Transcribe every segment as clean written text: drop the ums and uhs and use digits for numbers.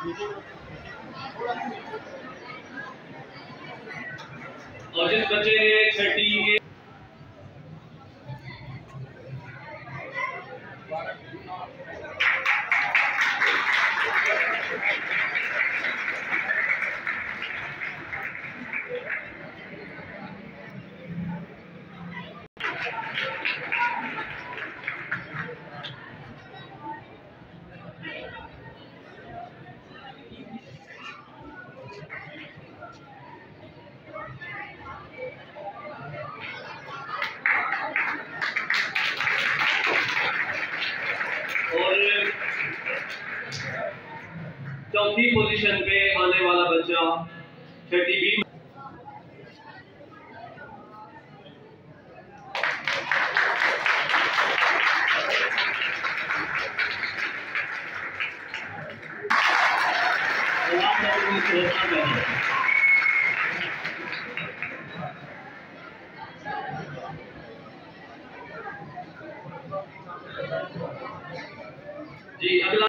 और जिस बच्चे ने छठी और चौथी पोजीशन पे आने वाला बच्चा छठी बी जी अगला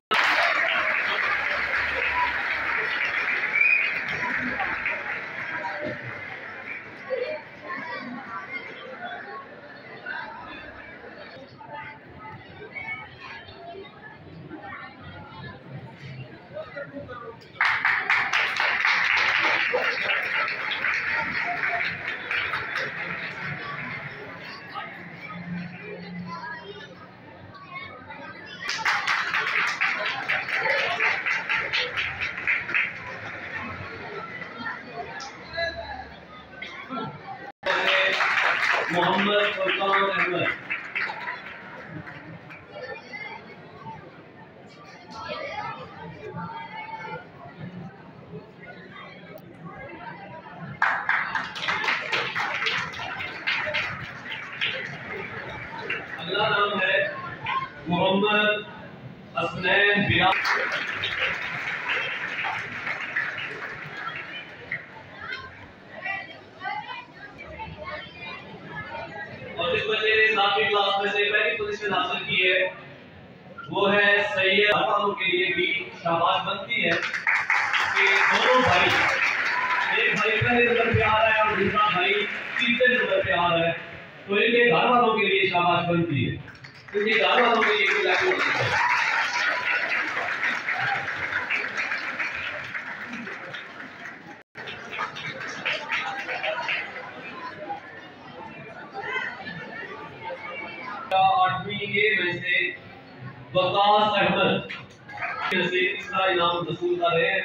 मोहम्मद फुरकान अहमद। अगला नाम है मोहम्मद हसनैन बिलाल। और जिस बच्चे ने 7वीं क्लास में से पहली पोजीशन हासिल की है वो है सैयद। वालों के लिए भी शाबाश बनती है कि दोनों भाई, एक भाई पहले नंबर पे आ रहा है और दूसरा भाई तीसरे नंबर पे आ रहा है, तो इनके घर वालों के लिए शाबाश बनती है, क्योंकि घर वालों के लिए कोई लागू नहीं है। आठवीं ए में से वकास अहमद से तीसरा इनाम वसूल कर रहे हैं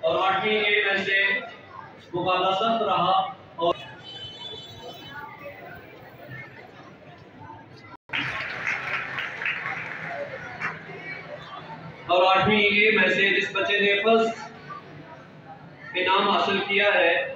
और 8वीं ए में से मुकालसत रहा और 8वीं ए में से जिस बच्चे ने फर्स्ट इनाम हासिल किया है